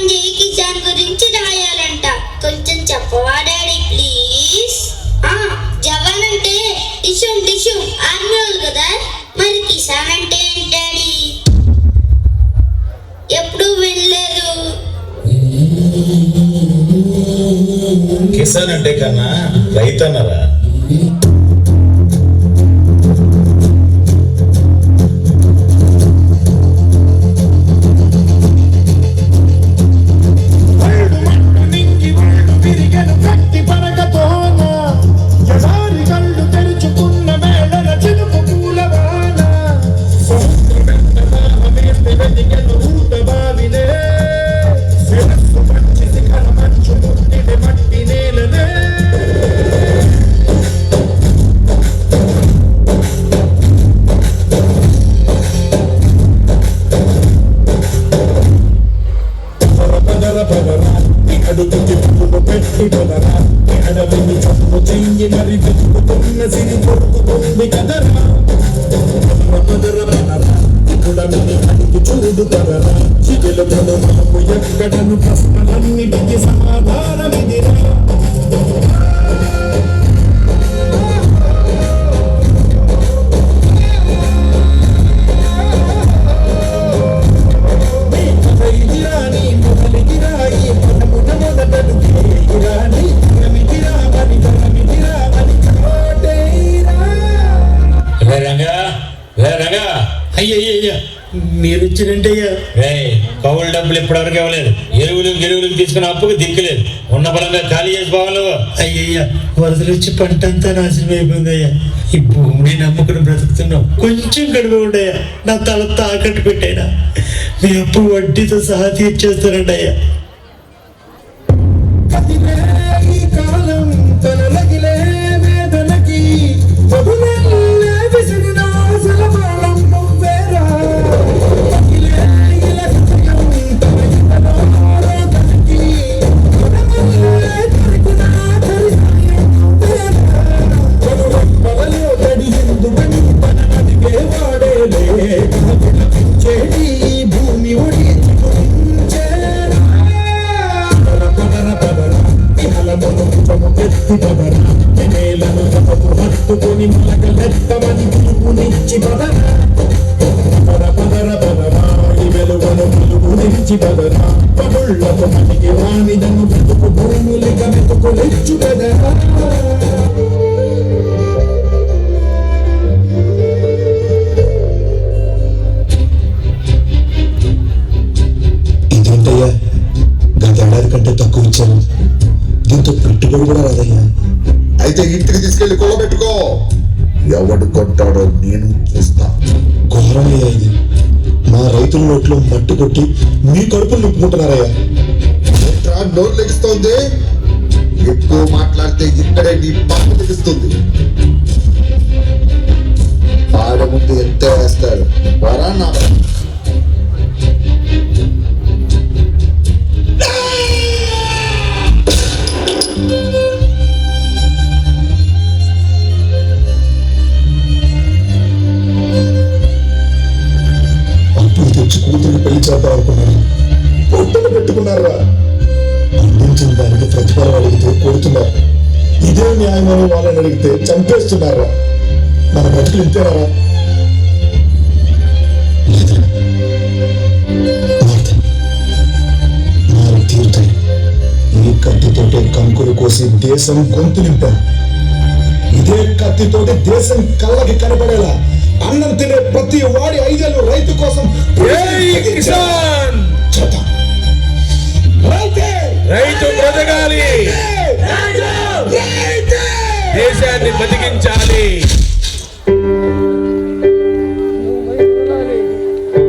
జై కిసాన్ గురించి రాయాలంట. కొంచెం చెప్పవా డాడీ ప్లీజ్? జవాన్ అంటే డిషుమ్ డిషుమ్ ఆర్మీ వాళ్ళు కదా, మరి కిసాన్ అంటే ఏంటి డాడీ? ఎప్పుడు వినలేదు. కిసాన్ అంటే కన్నా రైతు అన్నారా? ఎక్కడను ప్రశ్నలన్నిటికీ సమాధానమిదిరా. అయ్యయ్యా మీరు ఇచ్చినంటయ్యా కౌలు డబ్బులు ఇప్పటివరకు ఇవ్వలేదు. ఎరువులకు తీసుకున్న అప్పుకు దిక్కులేదు. ఉన్న బలంగా ఖాళీ చేసి పోవాలి. అయ్యయ్యా వరదలు వచ్చి పంట అంతా నాశనం అయిపోయిందయ్యా. ఈ భూమిని నమ్ముకుని బ్రతుకుతున్నాం. కొంచెం గడిపి ఉండయ్యా, నా తల తాకట్టు పెట్టాయినా మీ అప్పు వడ్డీతో సహా తీర్చేస్తానండి అయ్యా. హత్తుకొని మొలకలెత్తమని పిలుపునిచ్చి బదరా పదర బదరా ఈ వెలుగును పిలుపునిచ్చి బదరా పగుళ్లకు మనకి వాణిదను బ్రతుకు భూములిక మెతుకులిచ్చు బదరా. ఇదేంటయ్యా గతేడాది కంటే తక్కువ ఇచ్చాను. దీంతో పెట్టుబడి కూడా రాదయ్యా. అయితే ఇంటికి తీసుకెళ్లి కొలబెట్టుకో. ఎవడు కొట్టాడో నేను చూస్తా. ఘోరమయ్యా ఇది. మా రైతుల నోట్లో మట్టి కొట్టి మీ కడుపులు నింపుకుంటున్నారయ్యా. నోరు లెగిస్తోంది. ఎక్కువ మాట్లాడితే ఇక్కడే నీ పప్పు లెగిస్తుంది. ఆడ ముందు ఎంత వేస్తాడు వరా నా కూతురికి పెళ్లి చేద్దాం అనుకున్నారు. పొట్టును పెట్టుకున్నారా? అందించిన దానికి ప్రతిఫలం అడిగితే కొడుతున్నారు. ఇదే న్యాయమని వాళ్ళని అడిగితే చంపేస్తున్నారా? మన బతుకులు ఇంతేనారా? మారు తీరుతాయి. ఈ కత్తితోటే కంకులు కోసి దేశం గొంతు నింపాం. ఇదే కత్తితోటి దేశం కళ్ళకి కనబడేలా అన్నం తినే ప్రతి వాడి 5 ఏళ్ళు రైతు కోసం రైతు బ్రతకాలి, దేశాన్ని బతికించాలి.